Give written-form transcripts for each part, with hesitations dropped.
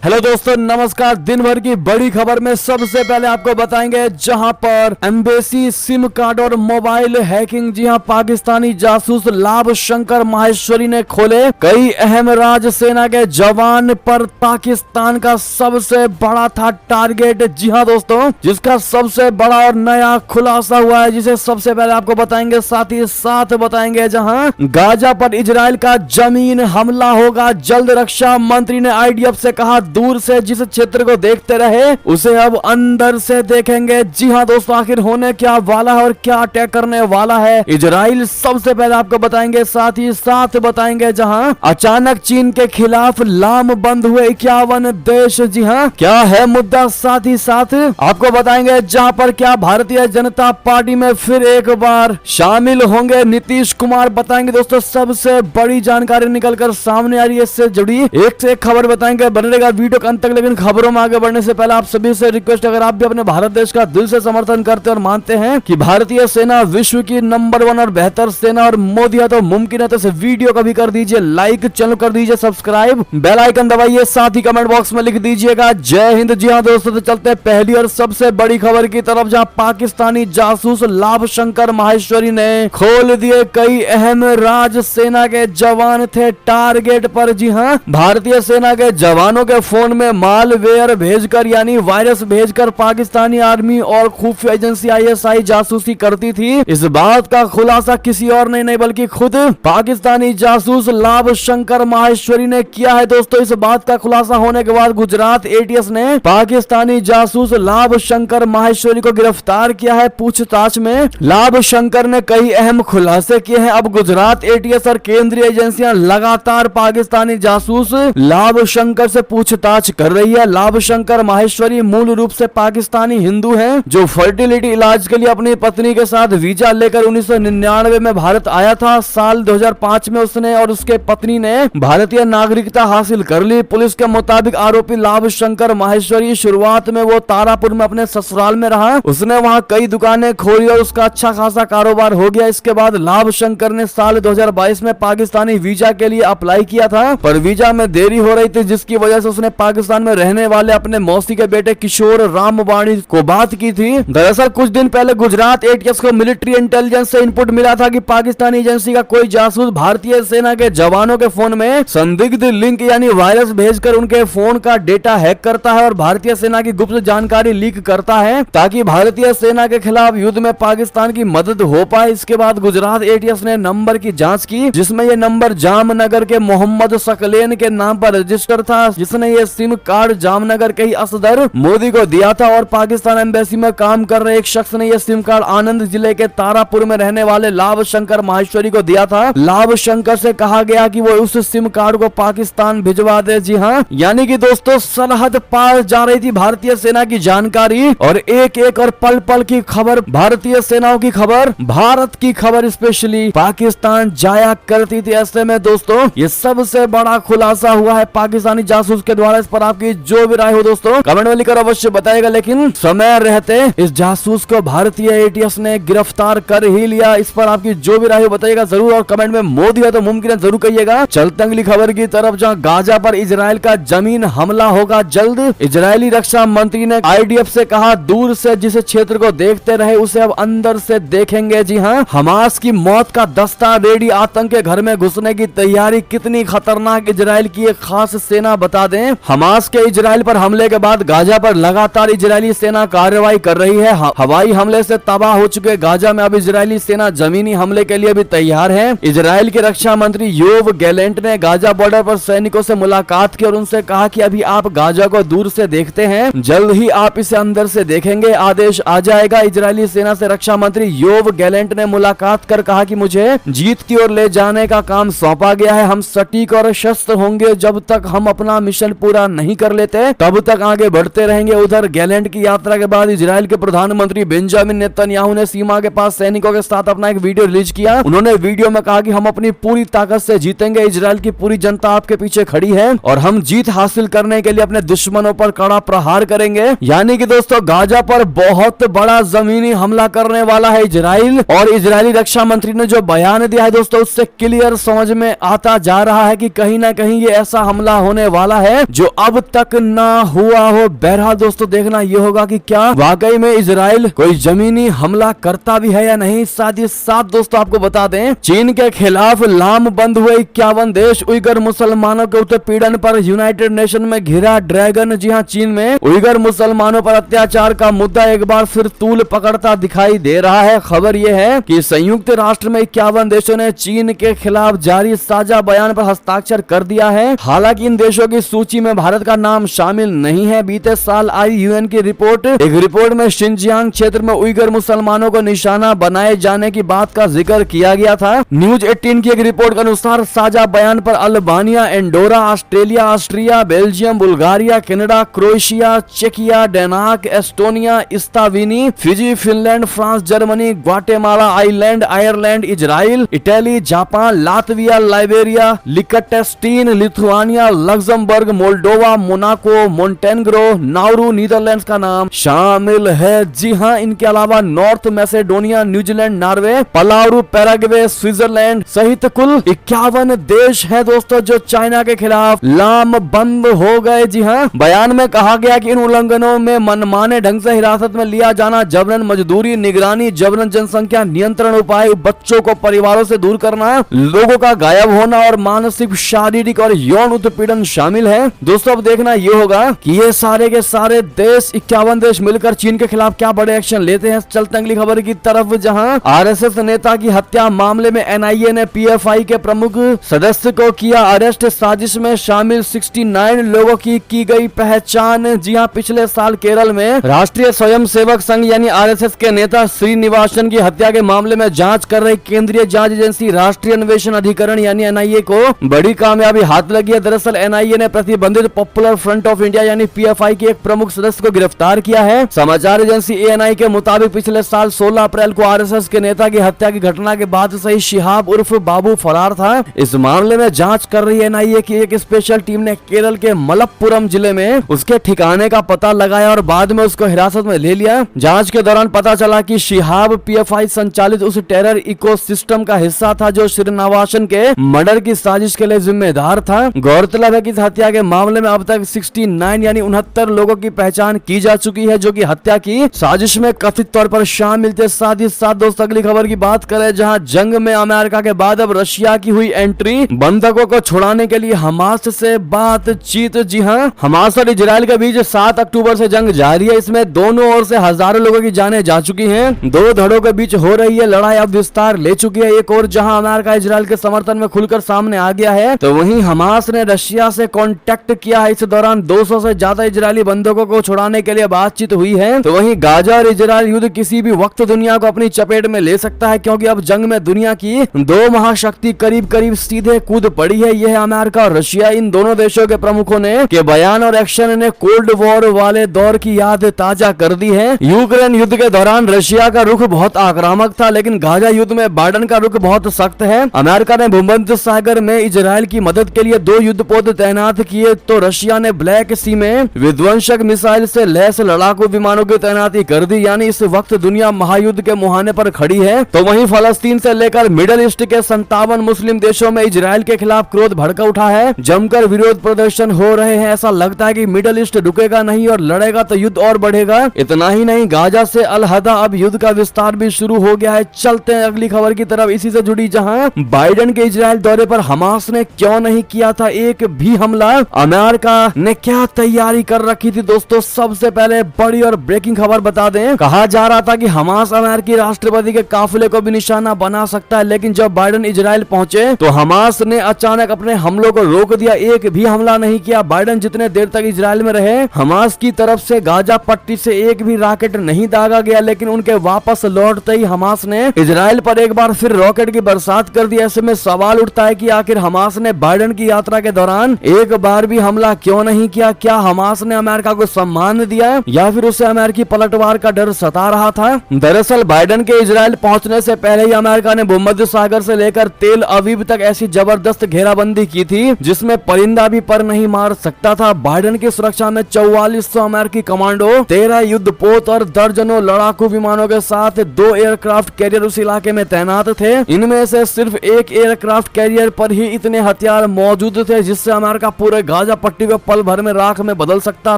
Hello दोस्तों, नमस्कार। दिन भर की बड़ी खबर में सबसे पहले आपको बताएंगे जहां पर एम्बेसी सिम कार्ड और मोबाइल हैकिंग। जी हां, पाकिस्तानी जासूस लाभ शंकर माहेश्वरी ने खोले कई अहम राज सेना के जवान पर पाकिस्तान का सबसे बड़ा था टारगेट। जी हां दोस्तों, जिसका सबसे बड़ा और नया खुलासा हुआ है, जिसे सबसे पहले आपको बताएंगे। साथ ही साथ बताएंगे जहां गाजा पर इजराइल का जमीन हमला होगा जल्द। रक्षा मंत्री ने आईडीएफ से कहा दूर से जिस क्षेत्र को देखते रहे उसे अब अंदर से देखेंगे। जी हां दोस्तों, आखिर होने क्या वाला है और क्या अटैक करने वाला है इजराइल, सबसे पहले आपको बताएंगे। साथ ही साथ बताएंगे जहां अचानक चीन के खिलाफ लाम बंद हुए 51 देश। जी हां, क्या है मुद्दा, साथ ही साथ आपको बताएंगे जहां पर क्या भारतीय जनता पार्टी में फिर एक बार शामिल होंगे नीतीश कुमार। बताएंगे दोस्तों, सबसे बड़ी जानकारी निकलकर सामने आ रही है, इससे जुड़ी एक से एक खबर बताएंगे। बने रहेगा वीडियो के अंत तक। लेकिन खबरों में आगे बढ़ने से पहले आप सभी से रिक्वेस्ट, अगर आप भी अपने भारत देश का दिल से समर्थन करते और मानते हैं कि भारतीय सेना विश्व की नंबर 1 और बेहतर सेना और मोदी है तो मुमकिन है, तो इस वीडियो को भी कर दीजिए लाइक, चैनल कर दीजिए सब्सक्राइब, बेल आइकन दबाइए, साथ ही कमेंट बॉक्स में लिख दीजिएगा जय हिंद। जी हां दोस्तों, तो चलते हैं पहली और सबसे बड़ी खबर की तरफ, जहां पाकिस्तानी जासूस लाभ शंकर माहेश्वरी ने खोल दिए कई अहम राज सेना के जवान थे टारगेट पर। जी हां, भारतीय सेना के जवानों के फोन में मालवेयर भेजकर यानी वायरस भेजकर पाकिस्तानी आर्मी और खुफिया एजेंसी आईएसआई जासूसी करती थी। इस बात का खुलासा किसी और नहीं बल्कि खुद पाकिस्तानी जासूस लाभ शंकर माहेश्वरी ने किया है। दोस्तों, इस बात का खुलासा होने के बाद गुजरात एटीएस ने पाकिस्तानी जासूस लाभ शंकर माहेश्वरी को गिरफ्तार किया है। पूछताछ में लाभ शंकर ने कई अहम खुलासे किए हैं। अब गुजरात एटीएस और केंद्रीय एजेंसियां लगातार पाकिस्तानी जासूस लाभ शंकर से पूछताछ कर रही है। लाभ शंकर माहेश्वरी मूल रूप से पाकिस्तानी हिंदू हैं, जो फर्टिलिटी इलाज के लिए अपनी पत्नी के साथ वीजा लेकर 1999 में भारत आया था। साल 2005 में उसने और उसके पत्नी ने भारतीय नागरिकता हासिल कर ली। पुलिस के मुताबिक आरोपी लाभ शंकर माहेश्वरी शुरुआत में वो तारापुर में अपने ससुराल में रहा। उसने वहां कई दुकानें खोली और उसका अच्छा खासा कारोबार हो गया। इसके बाद लाभ शंकर ने साल 2022 में पाकिस्तानी वीजा के लिए अप्लाई किया था, पर वीजा में देरी हो रही थी, जिसकी वजह से उसने पाकिस्तान में रहने वाले अपने मौसी के बेटे किशोर रामवाणी को बात की थी। दरअसल कुछ दिन पहले गुजरात एटीएस को मिलिट्री इंटेलिजेंस से इनपुट मिला था कि पाकिस्तानी एजेंसी का कोई जासूस भारतीय सेना के जवानों के फोन में संदिग्ध लिंक यानी वायरस भेजकर उनके फोन का डेटा हैक करता है और भारतीय सेना की गुप्त जानकारी लीक करता है, ताकि भारतीय सेना के खिलाफ युद्ध में पाकिस्तान की मदद हो पाए। इसके बाद गुजरात एटीएस ने नंबर की जांच की, जिसमें यह नंबर जामनगर के मोहम्मद सकलेन के नाम पर रजिस्टर था, जिसने ये सिम कार्ड जामनगर के ही असदर मोदी को दिया था। और पाकिस्तान एम्बेसी में काम कर रहे एक शख्स ने यह सिम कार्ड आनंद जिले के तारापुर में रहने वाले लाभ शंकर माहेश्वरी को दिया था। लाभ शंकर से कहा गया कि वो उस सिम कार्ड को पाकिस्तान भिजवा दे। जी हाँ, यानी कि दोस्तों सरहद पार जा रही थी भारतीय सेना की जानकारी और एक एक और पल पल की खबर, भारतीय सेनाओं की खबर, भारत की खबर स्पेशली पाकिस्तान जाया करती थी। ऐसे में दोस्तों ये सबसे बड़ा खुलासा हुआ है पाकिस्तानी जासूस के द्वारा। इस पर आपकी जो भी राय हो दोस्तों कमेंट में लिखकर अवश्य बताएगा। लेकिन समय रहते इस जासूस को भारतीय एटीएस ने गिरफ्तार कर ही लिया। इस पर आपकी जो भी राय हो बताइएगा जरूर, और कमेंट में मोदी है तो मुमकिन है जरूर कहिएगा। चलते अगली खबर की तरफ, जहां गाजा पर इजराइल का जमीन हमला होगा जल्द। इजरायली रक्षा मंत्री ने आईडीएफ से कहा दूर से जिस क्षेत्र को देखते रहे उसे अब अंदर से देखेंगे। जी हाँ, हमास की मौत का दस्ता रेडी, आतंक के घर में घुसने की तैयारी कितनी खतरनाक इजराइल की एक खास सेना बता दें। हमास के इजराइल पर हमले के बाद गाजा पर लगातार इजरायली सेना कार्रवाई कर रही है। हवाई हमले से तबाह हो चुके गाजा में अब इजरायली सेना जमीनी हमले के लिए भी तैयार है। इजराइल के रक्षा मंत्री योव गैलेंट ने गाजा बॉर्डर पर सैनिकों से मुलाकात की और उनसे कहा कि अभी आप गाजा को दूर से देखते हैं, जल्द ही आप इसे अंदर से देखेंगे, आदेश आ जाएगा। इजरायली सेना से रक्षा मंत्री योव गैलेंट ने मुलाकात कर कहा कि मुझे जीत की ओर ले जाने का काम सौंपा गया है। हम सटीक और शस्त्र होंगे, जब तक हम अपना मिशन पूरा नहीं कर लेते तब तक आगे बढ़ते रहेंगे। उधर गैलेंट की यात्रा के बाद इजराइल के प्रधानमंत्री बेंजामिन नेतन्याहू ने सीमा के पास सैनिकों के साथ अपना एक वीडियो रिलीज किया। उन्होंने वीडियो में कहा कि हम अपनी पूरी ताकत से जीतेंगे, इजराइल की पूरी जनता आपके पीछे खड़ी है और हम जीत हासिल करने के लिए अपने दुश्मनों पर कड़ा प्रहार करेंगे। यानी कि दोस्तों गाजा पर बहुत बड़ा जमीनी हमला करने वाला है इजराइल। और इजरायली रक्षा मंत्री ने जो बयान दिया है दोस्तों, उससे क्लियर समझ में आता जा रहा है कि कहीं ना कहीं ये ऐसा हमला होने वाला है जो अब तक ना हुआ हो। बहरहाल दोस्तों देखना ये होगा कि क्या वाकई में इजराइल कोई जमीनी हमला करता भी है या नहीं। साथ ही साथ दोस्तों आपको बता दें, चीन के खिलाफ लामबंद हुए 51 देश। उइगर मुसलमानों के उत्पीड़न पर यूनाइटेड नेशन में घिरा ड्रैगन। जी हां, चीन में उइगर मुसलमानों पर अत्याचार का मुद्दा एक बार फिर तूल पकड़ता दिखाई दे रहा है। खबर यह है कि संयुक्त राष्ट्र में 51 देशों ने चीन के खिलाफ जारी साझा बयान पर हस्ताक्षर कर दिया है। हालांकि इन देशों की सूची में भारत का नाम शामिल नहीं है। बीते साल आई यूएन की एक रिपोर्ट में शिनजियांग क्षेत्र में उइगर मुसलमानों को निशाना बनाए जाने की बात का जिक्र किया गया था। न्यूज 18 की एक रिपोर्ट के अनुसार साझा बयान पर Albania, Andorra, Australia, Austria, Belgium, Bulgaria, Canada, Croatia, चेकिया, Denmark, Estonia, Eswatini, Fiji, Finland, France, Germany, Guatemala, Iceland, Ireland, Israel, Italy, Japan, Latvia, Liberia, Liechtenstein, Lithuania, Luxembourg, Moldova, Monaco, Montenegro, Nauru, Netherlands का नाम शामिल है। जी हां, इनके अलावा North Macedonia, New Zealand, Norway, Palau, Paraguay, Switzerland सहित कुल 51 देश है दोस्तों जो चाइना के खिलाफ लामबंद हो गए। जी हां, बयान में कहा गया कि इन उल्लंघनों में मनमाने ढंग से हिरासत में लिया जाना, जबरन मजदूरी, निगरानी, जबरन जनसंख्या नियंत्रण उपाय, बच्चों को परिवारों से दूर करना, लोगों का गायब होना और मानसिक, शारीरिक और यौन उत्पीड़न शामिल है। दोस्तों अब देखना ये होगा कि ये सारे के सारे देश 51 देश मिलकर चीन के खिलाफ क्या बड़े एक्शन लेते हैं। चलते अगली खबर की तरफ, जहां आरएसएस नेता की हत्या मामले में एनआईए ने पीएफआई के प्रमुख सदस्य को किया अरेस्ट। साजिश में शामिल 69 लोगों की गई पहचान। जी हां, पिछले साल केरल में राष्ट्रीय स्वयंसेवक संघ यानी आरएसएस के नेता श्रीनिवासन की हत्या के मामले में जांच कर रही केंद्रीय जांच एजेंसी राष्ट्रीय अन्वेषण अधिकरण यानी एनआईए को बड़ी कामयाबी हाथ लगी है। दरअसल एनआईए ने प्रतिबंधित पॉपुलर फ्रंट ऑफ इंडिया यानी पीएफआई के एक प्रमुख सदस्य को गिरफ्तार किया है। समाचार एजेंसी एएनआई के मुताबिक पिछले साल 16 अप्रैल को आरएसएस के नेता की हत्या की घटना के बाद से ही शिहाब उर्फ बाबू फरार था। इस मामले में जांच कर रही एनआईए की एक स्पेशल टीम ने केरल के मलप्पुरम जिले में उसके ठिकाने का पता लगाया और बाद में उसको हिरासत में ले लिया। जांच के दौरान पता चला कि शिहाब पीएफआई संचालित उस टेरर इकोसिस्टम का हिस्सा था जो श्रीनिवासन के मर्डर की साजिश के लिए जिम्मेदार था। गौरतलब है कि इस हत्या के मामले में अब तक 69 यानी 69 लोगों की पहचान की जा चुकी है जो कि हत्या की साजिश में कथित तौर पर शामिल थे। साथ ही साथ दोस्तों अगली खबर की बात करें, जहां जंग में अमेरिका के बाद अब रशिया की हुई एंट्री, बंधकों को छुड़ाने के लिए हमास से बातचीत। जी हां, हमास और इजराइल के बीच 7 अक्टूबर से जंग जारी है। इसमें दोनों ओर से हजारों लोगों की जानें जा चुकी हैं। दो धड़ों के बीच हो रही है लड़ाई अब विस्तार ले चुकी है। एक और जहां अमेरिका इजराइल के समर्थन में खुलकर सामने आ गया है, तो वहीं हमास ने रशिया से कांटेक्ट किया है। इस दौरान 200 से ज्यादा इजरायली बंधकों को छुड़ाने के लिए बातचीत हुई है। तो वहीं गाजा और इजराइल युद्ध किसी भी वक्त दुनिया को अपनी चपेट में ले सकता है, क्योंकि अब जंग में दुनिया की दो महाशक्ति करीब करीब सीधे कूद पड़ी है। यह अमेरिका और रशिया। इन दोनों देशों के प्रमुखों ने के बयान और एक्शन ने कोल्ड वॉर वाले दौर की याद ताजा कर दी है। यूक्रेन युद्ध के दौरान रशिया का रुख बहुत आक्रामक था, लेकिन गाजा युद्ध में बाइडेन का रुख बहुत सख्त है। अमेरिका ने भूमध्य सागर में इजराइल की मदद के लिए 2 युद्धपोत तैनात किए, तो रशिया ने ब्लैक सी में विध्वंसक मिसाइल से लैस लड़ाकू विमानों की तैनाती कर दी। यानी इस वक्त दुनिया महायुद्ध के मुहाने पर खड़ी है। तो वहीं फलस्तीन से लेकर मिडिल ईस्ट के 57 मुस्लिम देशों में इजराइल के खिलाफ क्रोध भड़का उठा है। जमकर विरोध प्रदर्शन हो रहे हैं। ऐसा लगता है कि मिडिल ईस्ट रुकेगा नहीं और लड़ेगा तो युद्ध और बढ़ेगा। इतना ही नहीं, गाजा से अलहदा अब युद्ध का विस्तार भी शुरू हो गया है। चलते हैं अगली खबर की तरफ इसी से जुड़ी, जहां बाइडेन के इजराइल दौरे पर हमास ने क्यों नहीं किया था एक भी हमला, अमेरिका ने क्या तैयारी कर रखी थी। दोस्तों सबसे पहले बड़ी और ब्रेकिंग खबर बता दें, कहा जा रहा था कि हमास अमेरिकी राष्ट्रपति के काफिले को भी निशाना बना सकता है, लेकिन जब बाइडेन इजराइल पहुंचे तो हमास ने अचानक अपने हमलों को रोक दिया। एक भी हमला नहीं किया। बाइडेन जितने देर तक इजराइल में रहे, हमास की तरफ से गाजा पट्टी से एक भी रॉकेट नहीं दागा गया, लेकिन उनके वापस लौटते ही हमास ने इजराइल पर एक बार फिर रॉकेट की बरसात कर दी। ऐसे में सवाल उठता है कि आखिर हमास ने बाइडेन की यात्रा के दौरान एक बार भी हमला क्यों नहीं किया। क्या हमास ने अमेरिका को सम्मान दिया या फिर उसे अमेरिकी पलटवार का डर सता रहा था। दरअसल बाइडेन के इजराइल पहुंचने से पहले ही अमेरिका ने भूमध्य सागर से लेकर तेल अवीव तक ऐसी जबरदस्त घेराबंदी की थी जिसमें परिंदा भी पर नहीं मार सकता था। बाइडेन की सुरक्षा में 4400 अमेरिकी कमांडो, 13 युद्धपोत और दर्जनों लड़ाकू विमानों के साथ 2 एयरक्राफ्ट कैरियर उस इलाके में तैनात थे। इनमें से सिर्फ एक एयरक्राफ्ट कैरियर पर ही इतने हथियार मौजूद थे जिससे अमेरिका पूरे गाजा पट्टी को पल भर में राख में बदल सकता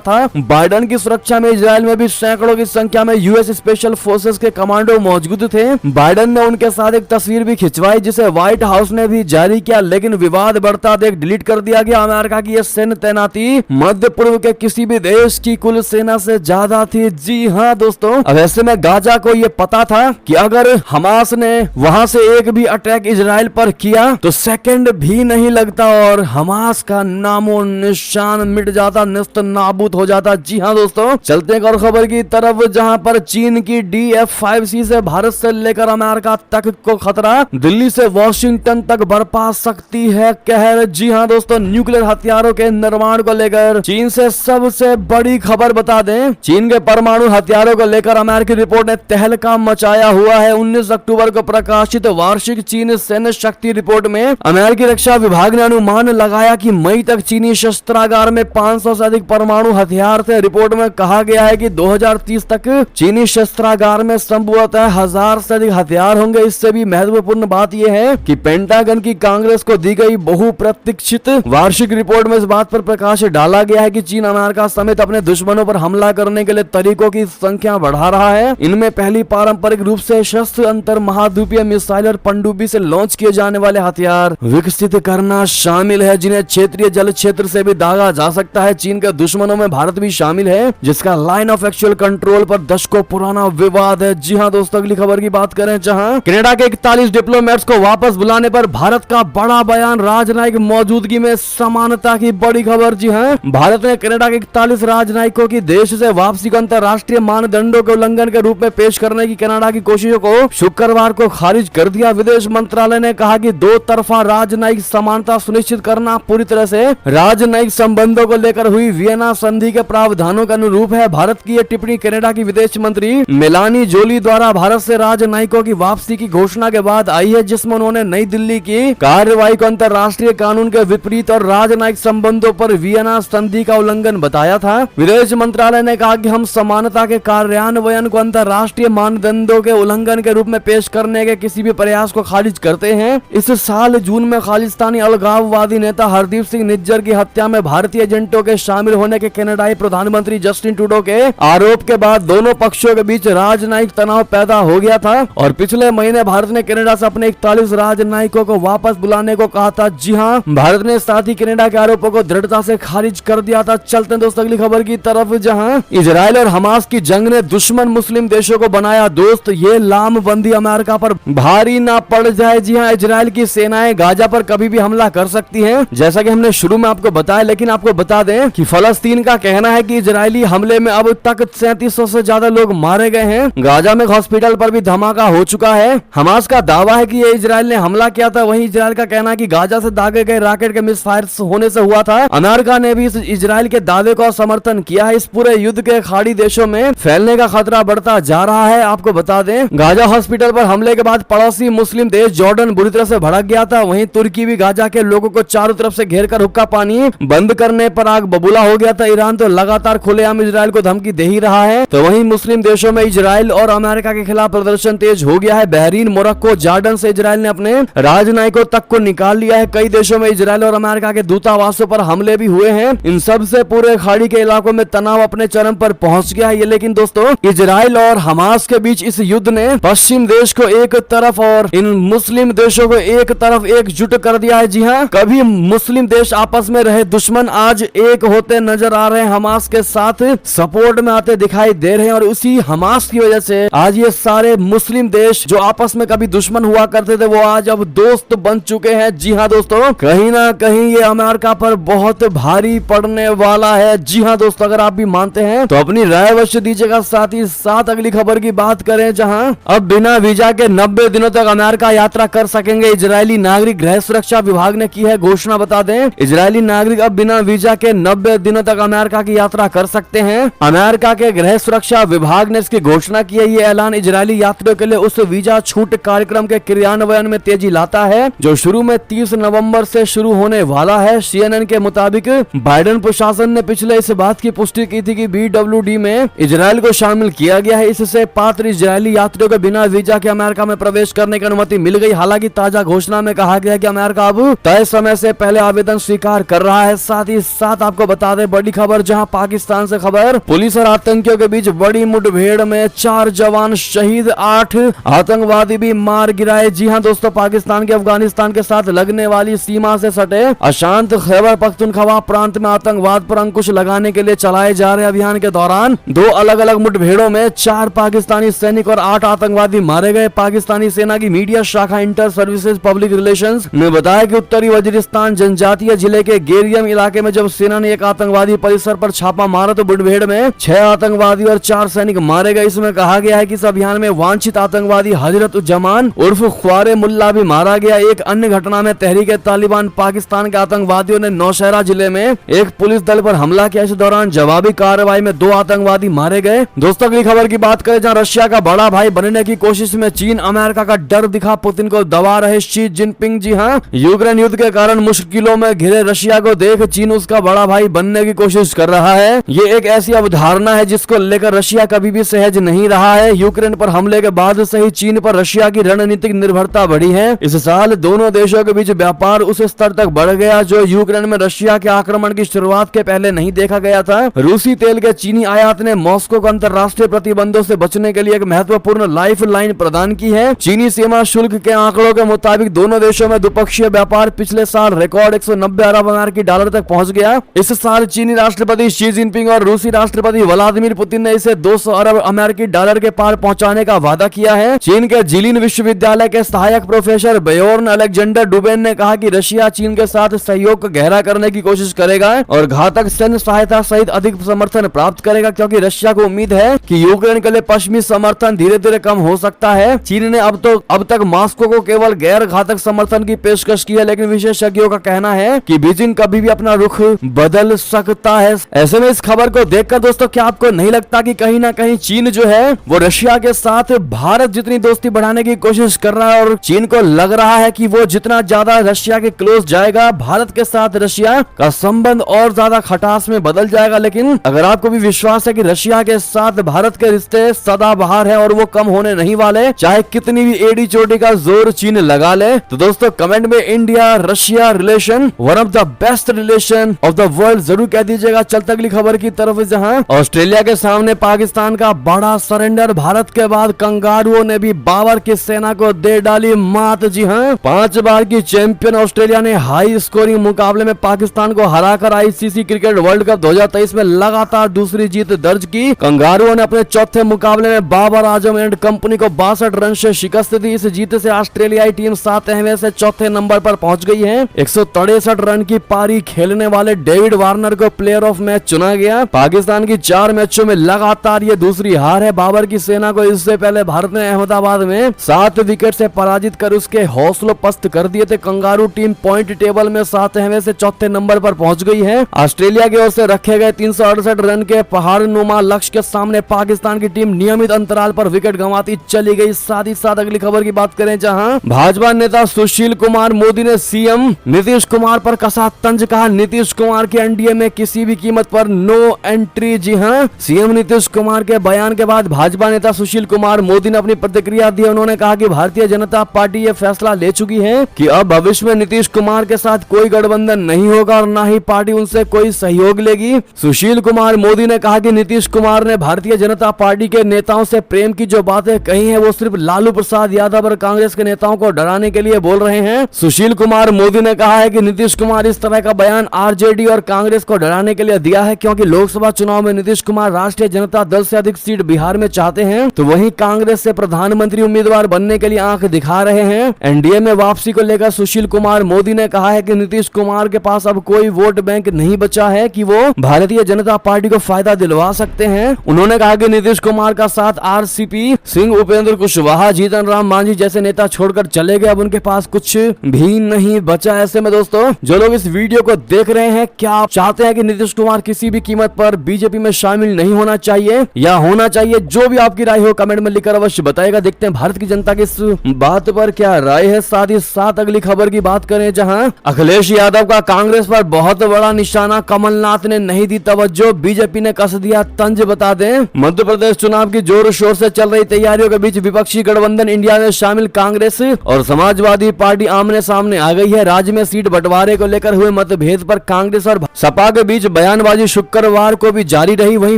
था। बाइडेन की सुरक्षा में इजराइल में भी सैकड़ों की संख्या में यूएस स्पेशल फोर्सेस के कमांडो मौजूद थे। बाइडेन ने उनके साथ एक तस्वीर भी खिंचवाई जिसे व्हाइट हाउस ने भी जारी किया, लेकिन विवाद बढ़ता देख डिलीट कर दिया गया। अमेरिका की यह सैन्य तैनाती मध्य पूर्व के किसी भी देश की कुल सेना से ज्यादा थी। जी हाँ दोस्तों, अब ऐसे में गाजा को ये पता था कि अगर हमास ने वहां से एक भी अटैक इजराइल पर किया तो सेकंड भी नहीं लगता और हमास का नामो निशान मिट जाता, निस्त नाबूद हो जाता। जी हाँ दोस्तों, चलते हैं और खबर की तरफ जहां पर चीन की DF-5C से भारत से लेकर अमेरिका तक को खतरा, दिल्ली से वॉशिंगटन तक बरपा सकती है कहर। जी हाँ दोस्तों, न्यूक्लियर हथियारों के निर्माण को लेकर चीन से सबसे बड़ी खबर बता दें, चीन के परमाणु हथियारों को लेकर अमेरिकी रिपोर्ट ने तहलका मचाया हुआ है। 19 अक्टूबर को प्रकाशित वार्षिक चीन सैन्य शक्ति रिपोर्ट में अमेरिकी रक्षा विभाग ने अनुमान लगाया कि मई तक चीनी शस्त्रागार में 500 से अधिक परमाणु हथियार थे। रिपोर्ट में कहा गया है कि 2030 तक चीनी शस्त्रागार में संभवतः 1000 से अधिक हथियार होंगे। इससे भी महत्वपूर्ण बात यह है कि पेंटागन की कांग्रेस को दी गई बहुप्रतीक्षित वार्षिक रिपोर्ट में इस बात पर प्रकाश डाला गया है कि चीन अमेरिका समेत अपने दुश्मनों पर हमला करने के लिए तरीकों की संख्या बढ़ा रहा है। इनमें पहली पारंपरिक रूप से शस्त्र, अंतर महाद्वीपीय मिसाइल और पनडुब्बी से लॉन्च किए जाने वाले हथियार विकसित करना शामिल है, जिन्हें क्षेत्रीय जल क्षेत्र से भी दागा जा सकता है। चीन के दुश्मनों में भारत भी शामिल है, जिसका लाइन ऑफ एक्चुअल कंट्रोल पर दशकों पुराना विवाद है। जी हाँ दोस्तों, अगली खबर की बात करें जहां कनाडा के 41 डिप्लोमेट्स को वापस बुलाने पर भारत का बड़ा बयान, राजनयिक मौजूदगी में समानता की बड़ी खबर। जी हाँ, भारत ने कनाडा के 41 राजनयिकों की देश से वापसी को अंतर्राष्ट्रीय मानदंडों के उल्लंघन के रूप में पेश करने की कनाडा की कोशिशों को शुक्रवार को खारिज कर दिया। विदेश मंत्रालय ने कहा कि दो तरफा राजनयिक समानता सुनिश्चित करना पूरी तरह से राजनयिक संबंधों को लेकर हुई वियना संधि के प्रावधानों के अनुरूप है। भारत की यह टिप्पणी कनाडा की विदेश मंत्री मेलानी जोली द्वारा भारत से राजनयिकों की वापसी की घोषणा के बाद आई है, जिसमें उन्होंने नई दिल्ली की कार्रवाई को अंतर्राष्ट्रीय कानून के विपरीत और राजनयिक संबंधों पर वियना संधि का उल्लंघन बताया था। विदेश मंत्रालय ने कहा कि हम समानता के कार्यान्वयन को अंतर्राष्ट्रीय मानदंडों के उल्लंघन के रूप में पेश करने के किसी भी प्रयास को खारिज करते हैं। इस साल जून में खालिस्तानी अलगाववादी नेता हरदीप सिंह निज्जर की हत्या में भारतीय एजेंटों के शामिल होने के कनाडाई प्रधानमंत्री जस्टिन ट्रूडो के आरोप के बाद दोनों पक्षों के बीच राजनयिक तनाव पैदा हो गया था और पिछले महीने भारत ने कनाडा से अपने 41 राजनयिकों को वापस बुलाने को कहा था। जी हाँ, भारत ने साथ ही कनाडा के आरोपों को दृढ़ता से खारिज कर दिया था। चलते हैं दोस्तों अगली खबर की तरफ जहां इजराइल और हमास की जंग ने दुश्मन मुस्लिम देशों को बनाया दोस्त, ये लामबंदी अमेरिका पर भारी ना पड़ जाए। जी हाँ, इजराइल की सेनाएं गाजा पर कभी भी हमला कर सकती हैं, जैसा कि हमने शुरू में आपको बताया। लेकिन आपको बता दें कि फलस्तीन का कहना है कि इजरायली हमले में अब तक 3700 से ज्यादा लोग मारे गए हैं। गाजा में हॉस्पिटल पर भी धमाका हो चुका है। हमास का दावा है कि ये इजराइल ने हमला किया था, वहीं इजराइल का कहना है कि गाजा से दागे गए रॉकेट के मिसफायर होने से हुआ था। अमेरिका ने भी इस इजराइल के दावे का समर्थन किया है। इस पूरे युद्ध के खाड़ी देशों में फैलने का खतरा बढ़ता जा रहा है। आपको बता दें, गाजा हॉस्पिटल पर हमले के बाद पड़ोसी मुस्लिम देश जॉर्डन बुरी तरह से भड़क गया था। वहीं तुर्की भी गाजा के लोगों को चारों तरफ से घेर कर हुक्का पानी बंद करने पर आग बबूला हो गया था। ईरान तो लगातार खुलेआम इजराइल को धमकी दे ही रहा है, तो वहीं मुस्लिम देशों में इजराइल और अमेरिका के खिलाफ प्रदर्शन तेज हो गया है। बहरीन, मोरक्को, जॉर्डन से इजराइल ने अपने राजनयिकों तक को निकाल लिया है। कई देशों में इजराइल और अमेरिका के दूतावासों पर हमले भी हुए हैं। इन सब से पूरे खाड़ी के इलाकों में तनाव अपने चरम पर पहुंच गया है। लेकिन दोस्तों, इजराइल और हमास के बीच इस युद्ध ने पश्चिम देश को एक तरफ और इन मुस्लिम देशों को एक तरफ एकजुट कर दिया है। जी हाँ, कभी मुस्लिम देश आपस में रहे दुश्मन आज एक होते नजर आ रहे हैं, हमास के साथ सपोर्ट में आते दिखाई दे रहे हैं और उसी हमास की वजह से आज ये सारे मुस्लिम देश जो आपस में कभी दुश्मन हुआ करते थे वो आज अब दोस्त बन चुके हैं। जी हाँ दोस्तों, कहीं ना कहीं ये अमेरिका पर बहुत भारी पड़ने वाला है। जी हाँ दोस्तों, अगर आप भी मानते हैं तो अपनी राय अवश्य दीजिएगा। साथ ही साथ अगली खबर की बात करें जहां अब बिना वीजा के 90 दिनों तक अमेरिका यात्रा कर सकेंगे इजरायली नागरिक। गृह सुरक्षा विभाग ने की है घोषणा। बता दें, इजरायली नागरिक अब बिना वीजा के 90 दिनों तक अमेरिका की यात्रा कर सकते हैं। अमेरिका के गृह सुरक्षा विभाग ने इसकी घोषणा की है। ये ऐलान इजरायली यात्रियों के लिए उस वीजा छूट कार्यक्रम के क्रियान्वयन में तेजी लाता है जो शुरू में 30 नवंबर से शुरू होने वाला है। CNN के मुताबिक बाइडेन प्रशासन ने पिछले इस बात की पुष्टि की थी कि BWD में इजराइल को शामिल किया गया है। इससे पात्र इजरायली यात्रियों को बिना वीजा के अमेरिका में प्रवेश करने की अनुमति मिल गई। हालांकि ताजा घोषणा में कहा गया कि अमेरिका अब तय समय से पहले आवेदन स्वीकार कर रहा है। साथ ही साथ आपको बता दें बड़ी खबर, जहां पाकिस्तान से खबर, पुलिस और आतंकियों के बीच बड़ी मुठभेड़ में 4 जवान शहीद, 8 आतंकवादी भी मार गिराए। जी हां दोस्तों, पाकिस्तान के अफगानिस्तान के साथ लगने वाली सीमा से सटे अशांत खैबर पख्तूनख्वा प्रांत में आतंकवाद पर अंकुश लगाने के लिए चलाए जा रहे अभियान के दौरान 2 अलग अलग मुठभेड़ों में 4 पाकिस्तानी सैनिक और 8 आतंकवादी मारे गए। पाकिस्तानी सेना की मीडिया शाखा इंटर सर्विसेज पब्लिक रिलेशंस ने बताया कि उत्तरी वजीरिस्तान जनजातीय जिले के गेरियम इलाके में जब सेना ने एक आतंकवादी परिसर पर छापा मारा तो मुठभेड़ में 6 आतंकवादी और 4 सैनिक मारे गए। इसमें कहा गया है कि इस अभियान में वांछित आतंकवादी हजरत जमान उर्फ ख्वारे मुल्ला भी मारा गया। एक अन्य घटना में तहरीक तालिबान पाकिस्तान के आतंकवादियों ने नौशहरा जिले में एक पुलिस दल पर हमला किया। इस दौरान जवाबी कार्रवाई में 2 आतंकवादी मारे गए। दोस्तों अगली खबर की बात करें, जहां रशिया का बड़ा भाई बनने की कोशिश में चीन अमेरिका का डर दिखा पुतिन को दबा रहे शी जिनपिंग। जी हां, यूक्रेन युद्ध के कारण मुश्किलों में घिरे रशिया को देख चीन उसका बड़ा भाई बनने की कोशिश कर रहा है। ये एक ऐसी अवधारणा है जिसको लेकर रशिया कभी भी सहज नहीं रहा है। यूक्रेन पर हमले के बाद से ही चीन पर रशिया की रणनीतिक निर्भरता बढ़ी है। इस साल दोनों देशों के बीच व्यापार उस स्तर तक बढ़ गया जो यूक्रेन में रशिया के आक्रमण की शुरुआत के पहले नहीं देखा गया था। रूसी तेल के चीनी आयात ने मॉस्को को अंतरराष्ट्रीय प्रतिबंधों से बचने के लिए एक महत्वपूर्ण लाइफ लाइन प्रदान की है। चीनी सीमा शुल्क के आंकड़ों के मुताबिक दोनों देशों में द्विपक्षीय व्यापार पिछले साल रिकॉर्ड 190 अरब अमेरिकी डॉलर तक पहुंच गया। इस साल चीनी राष्ट्रपति शी जिनपिंग और रूसी राष्ट्रपति व्लादिमीर पुतिन ने इसे 200 अरब अमेरिकी डॉलर के पार पहुंचाने का वादा किया है। चीन के जिलिन विश्वविद्यालय के सहायक प्रोफेसर बयोर्न अलेक्जेंडर डुबेन ने कहा कि रशिया चीन के साथ सहयोग को गहरा करने की कोशिश करेगा और घातक सैन्य सहायता सहित अधिक समर्थन प्राप्त करेगा, क्योंकि रशिया को उम्मीद है कि यूक्रेन के लिए पश्चिमी समर्थन धीरे धीरे कम हो सकता है। चीन ने अब तक मॉस्को को केवल गैर घातक समर्थन की पेशकश की है, लेकिन विशेषज्ञों का कहना है कि बीजिंग कभी भी अपना रुख बदल सकता है। ऐसे में इस खबर को देखकर दोस्तों क्या आपको नहीं लगता कि कहीं ना कहीं चीन जो है वो रशिया के साथ भारत जितनी दोस्ती बढ़ाने की कोशिश कर रहा है और चीन को लग रहा है कि वो जितना ज्यादा रशिया के क्लोज जाएगा भारत के साथ रशिया का संबंध और ज्यादा खटास में बदल जाएगा। लेकिन अगर आपको भी विश्वास है कि रशिया के साथ भारत के रिश्ते सदाबहार हैं और वो कम होने नहीं वाले, चाहे कितनी भी एड़ी चोटी का जोर चीन लगा ले, तो दोस्तों कमेंट में India Russia relation one of the best relation of the world जरूर कह दीजिएगा। चलते अगली खबर की तरफ, जहां ऑस्ट्रेलिया के सामने पाकिस्तान का बड़ा सरेंडर, भारत के बाद कंगारुओं ने भी बाबर की सेना को दे डाली मात। जी हां, 5 बार की चैंपियन ऑस्ट्रेलिया ने हाई स्कोरिंग मुकाबले में पाकिस्तान को हराकर आईसीसी क्रिकेट वर्ल्ड कप 2023 में लगातार दूसरी जीत दर्ज की। कंगारुओं ने अपने चौथे मुकाबले में बाबर आजम एंड कंपनी को 62 रन से शिकस्त दी। इस जीत से ऑस्ट्रेलियाई टीम 7वें से चौथे नंबर पर पहुंच गई है। 163 रन की पारी खेलने वाले डेविड वार्नर को प्लेयर ऑफ मैच चुना गया। पाकिस्तान की 4 मैचों में लगातार ये दूसरी हार है। बाबर की सेना को इससे पहले भारत ने अहमदाबाद में 7 विकेट से पराजित कर उसके हौसलों पस्त कर दिए थे। कंगारू टीम पॉइंट टेबल में 7वें से चौथे नंबर पर पहुंच गई है। ऑस्ट्रेलिया की ओर से रखे गए 368 रन के पहाड़ नुमा लक्ष्य के सामने पाकिस्तान की टीम नियमित अंतराल पर विकेट गंवाती चली गई। साथ ही साथ अगली खबर की बात करें, जहां भाजपा नेता सुशील कुमार मोदी ने सीएम नीतीश कुमार पर कसा तंज, कहा नीतीश कुमार के एनडीए में किसी भी कीमत पर नो एंट्री। जी हां, सीएम नीतीश कुमार के बयान के बाद भाजपा नेता सुशील कुमार मोदी ने अपनी प्रतिक्रिया दी। उन्होंने कहा कि भारतीय जनता पार्टी ये फैसला ले चुकी है कि अब भविष्य में नीतीश कुमार के साथ कोई गठबंधन नहीं होगा और न ही पार्टी उनसे कोई सहयोग लेगी। सुशील कुमार मोदी ने कहा कि नीतीश कुमार ने भारतीय जनता पार्टी के नेताओं से प्रेम की जो बातें कही है वो सिर्फ लालू प्रसाद यादव और कांग्रेस के नेताओं को डराने के लिए बोल रहे हैं। सुशील कुमार मोदी ने कहा है कि नीतीश कुमार इस तरह का बयान आरजेडी और कांग्रेस को डराने के लिए दिया है, क्योंकि लोकसभा चुनाव में नीतीश कुमार राष्ट्रीय जनता दल से अधिक सीट बिहार में चाहते हैं, तो वहीं कांग्रेस से प्रधानमंत्री उम्मीदवार बनने के लिए आंख दिखा रहे हैं। एनडीए में वापसी को लेकर सुशील कुमार मोदी ने कहा है कि नीतीश कुमार के पास अब कोई वोट बैंक नहीं बचा है कि वो भारतीय जनता पार्टी को फायदा दिलवा सकते हैं। उन्होंने कहा कि नीतीश कुमार का साथ आरसीपी सिंह, उपेंद्र कुशवाहा, जीतन राम मांझी जैसे नेता छोड़कर चले गए, अब उनके पास कुछ भी नहीं बचा। ऐसे में दोस्तों जो लोग इस वीडियो को देख रहे हैं, क्या आप चाहते हैं कि नीतीश कुमार किसी भी कीमत पर बीजेपी में शामिल नहीं होना चाहिए या होना चाहिए? जो भी आपकी राय हो कमेंट में लिखकर अवश्य बताएगा। देखते हैं भारत की जनता की इस बात पर क्या राय है। साथ ही साथ अगली खबर की बात करें, जहां अखिलेश यादव का कांग्रेस पर बहुत बड़ा निशाना, कमलनाथ ने नहीं दी तवज्जो, बीजेपी ने कस दिया तंज। बता दें मध्य प्रदेश चुनाव की जोर शोर से चल रही तैयारियों के बीच विपक्षी गठबंधन इंडिया में शामिल कांग्रेस और समाजवादी पार्टी आमने सामने आ गई है। राज्य में सीट बंटवारे को लेकर हुए मतभेद पर कांग्रेस और सपा के बीच बयानबाजी शुक्रवार को भी जारी रही। वहीं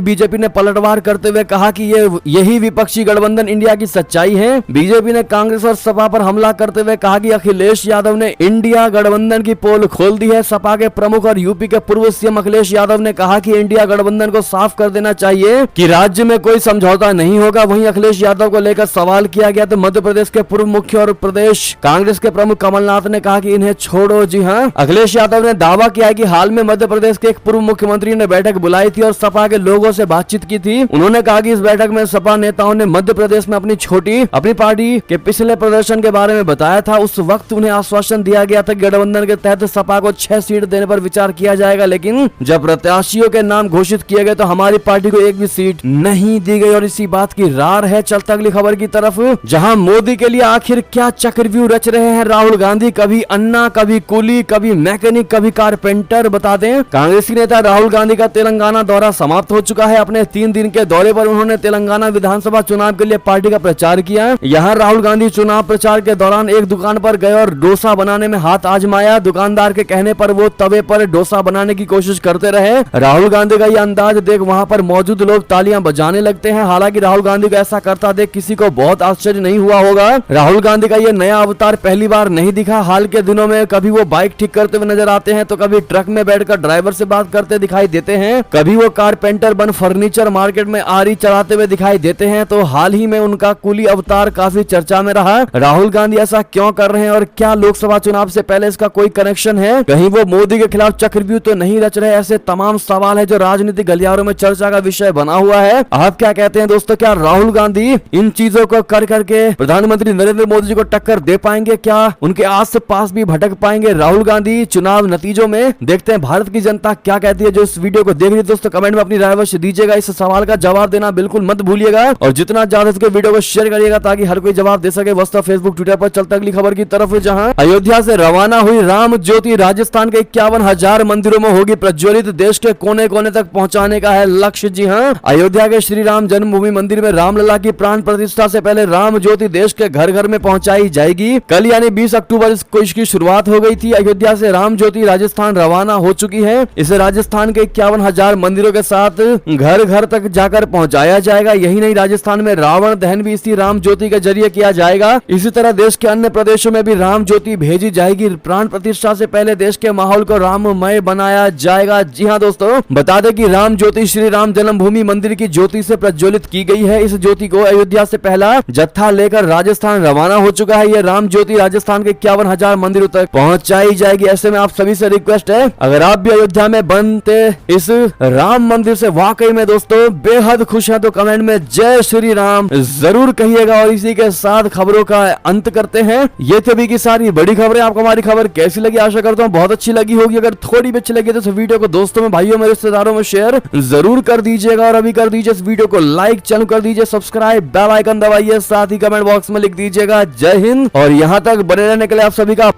बीजेपी ने पलटवार करते हुए कहा कि यही विपक्षी गठबंधन इंडिया की सच्चाई है। बीजेपी ने कांग्रेस और सपा पर हमला करते हुए कहा कि अखिलेश यादव ने इंडिया गठबंधन की पोल खोल दी है। सपा के प्रमुख और यूपी के पूर्व सीएम अखिलेश यादव ने कहा कि इंडिया गठबंधन को साफ कर देना चाहिए कि राज्य में कोई समझौता नहीं होगा। वहीं अखिलेश यादव को लेकर सवाल किया गया तो मध्य प्रदेश के पूर्व मुख्य और प्रदेश कांग्रेस के प्रमुख कमलनाथ ने कहा कि इन्हें छोड़ो। जी हां, अखिलेश यादव ने दावा किया कि हाल में मध्य प्रदेश के एक पूर्व मुख्यमंत्री ने बैठक बुलाई थी और सपा के लोगों से बातचीत की थी। उन्होंने कहा कि इस बैठक में सपा नेताओं ने मध्य प्रदेश में अपनी पार्टी के पिछले प्रदर्शन के बारे में बताया था। उस वक्त उन्हें आश्वासन दिया गया था कि गठबंधन के तहत सपा को 6 सीट देने पर विचार किया जाएगा, लेकिन जब प्रत्याशियों के नाम घोषित किए गए तो हमारी पार्टी को एक भी सीट नहीं दी गई और इसी बात की रार है। चलता अगली खबर की तरफ, जहां मोदी के लिए आखिर क्या चक्रव्यूह रच रहे हैं राहुल गांधी। कभी अन्ना, कभी कुली, कभी मैकेनिक, कभी कारपेंटर। बता दें, कांग्रेसी नेता राहुल गांधी का तेलंगाना दौरा समाप्त हो चुका है। अपने 3 दिन के दौरे पर उन्होंने तेलंगाना विधानसभा चुनाव के लिए पार्टी का प्रचार किया। यहाँ राहुल गांधी चुनाव प्रचार के दौरान एक दुकान पर गए और डोसा बनाने में हाथ आजमाया। दुकानदार के कहने पर वो तवे पर डोसा बनाने की कोशिश करते रहे। राहुल गांधी का यह अंदाज देख वहां पर मौजूद लोग तालियां बजाने लगते हैं। हालांकि राहुल गांधी को ऐसा करता देख किसी को बहुत आश्चर्य नहीं हुआ होगा। राहुल गांधी का यह नया अवतार पहली बार नहीं दिखा। हाल के दिनों में कभी वो बाइक ठीक करते हुए नजर आते हैं तो कभी ट्रक में बैठकर ड्राइवर से बात करते दिखाई देते हैं। कभी वो कारपेंटर बन फर्नीचर मार्केट में आरी चलाते हुए दिखाई देते हैं। तो हाल ही में उनका कुली अवतार काफी चर्चा में रहा। राहुल गांधी ऐसा क्यों कर रहे हैं और क्या लोकसभा चुनाव से पहले इसका कोई कनेक्शन है? कहीं वो मोदी के खिलाफ चक्रव्यूह तो नहीं रच रहे? ऐसे तमाम सवाल है जो राजनीतिक गलियारों में चर्चा का विषय बना हुआ है। आप क्या कहते हैं दोस्तों? क्या राहुल गांधी इन चीजों को कर करके प्रधानमंत्री नरेंद्र मोदी जी को टक्कर दे पाएंगे? क्या उनके आस पास भी भटक पाएंगे राहुल गांधी चुनाव नतीजों में? देखते हैं भारत की जनता क्या कहती है जो इस वीडियो को देख रही है। दोस्तों कमेंट में अपनी राय अवश्य दीजिएगा। इस सवाल का जवाब देना बिल्कुल मत भूलिएगा और जितना ज्यादा इसके वीडियो को शेयर करिएगा ताकि हर कोई जवाब दे सके। वस्तु फेसबुक ट्विटर पर चलता अगली खबर की तरफ, जहां अयोध्या से रवाना हुई राम ज्योति राजस्थान के 51,000 मंदिरों में होगी प्रज्वलित। देश के कोने कोने तक पहुंचाने का है लक्ष्य। जी हां, अयोध्या के श्री राम जन्मभूमि मंदिर में रामलला की प्राण प्रतिष्ठा से पहले राम ज्योति देश के घर घर में पहुंचाई जाएगी। कल यानी 20 अक्टूबर इसकी शुरुआत हो गई थी। अयोध्या से राम ज्योति राजस्थान रवाना हो चुकी है। इसे राजस्थान के 51,000 मंदिरों के साथ घर घर तक जाकर पहुंचाया जाएगा। यही नहीं, राजस्थान में रावण दहन भी इसी राम ज्योति के जरिए किया जाएगा। इसी तरह देश के अन्य प्रदेशों में भी राम ज्योति भेजी जाएगी। प्राण प्रतिष्ठा से पहले देश के माहौल को राममय बनाया जाएगा। जी हां दोस्तों, बता दें कि राम ज्योति श्री राम जन्मभूमि मंदिर की ज्योति से प्रज्वलित की गई है। इस ज्योति को अयोध्या से पहला जत्था लेकर राजस्थान रवाना हो चुका है। यह राम ज्योति राजस्थान के 51,000 मंदिरों तक पहुंचाई जाएगी। ऐसे में आप सभी से रिक्वेस्ट है, अगर आप भी अयोध्या में बनते इस राम मंदिर से वाकई में दोस्तों बेहद खुश है तो कमेंट में जय श्री राम जरूर कहिएगा। और इसी के साथ खबरों का अंत करते हैं। ये थे अभी की सारी बड़ी खबरें। आपको हमारी खबर कैसी लगी? आशा करता हूँ बहुत अच्छी लगी होगी। अगर थोड़ी भी अच्छी लगी तो इस वीडियो को दोस्तों में, भाइयों में, रिश्तेदारों में शेयर जरूर कर दीजिएगा। और अभी कर दीजिए इस वीडियो को लाइक, चैनल कर दीजिए सब्सक्राइब, बेल आइकन दबाइए, साथ ही कमेंट बॉक्स में लिख दीजिएगा जय हिंद। और यहाँ तक बने रहने के लिए आप सभी का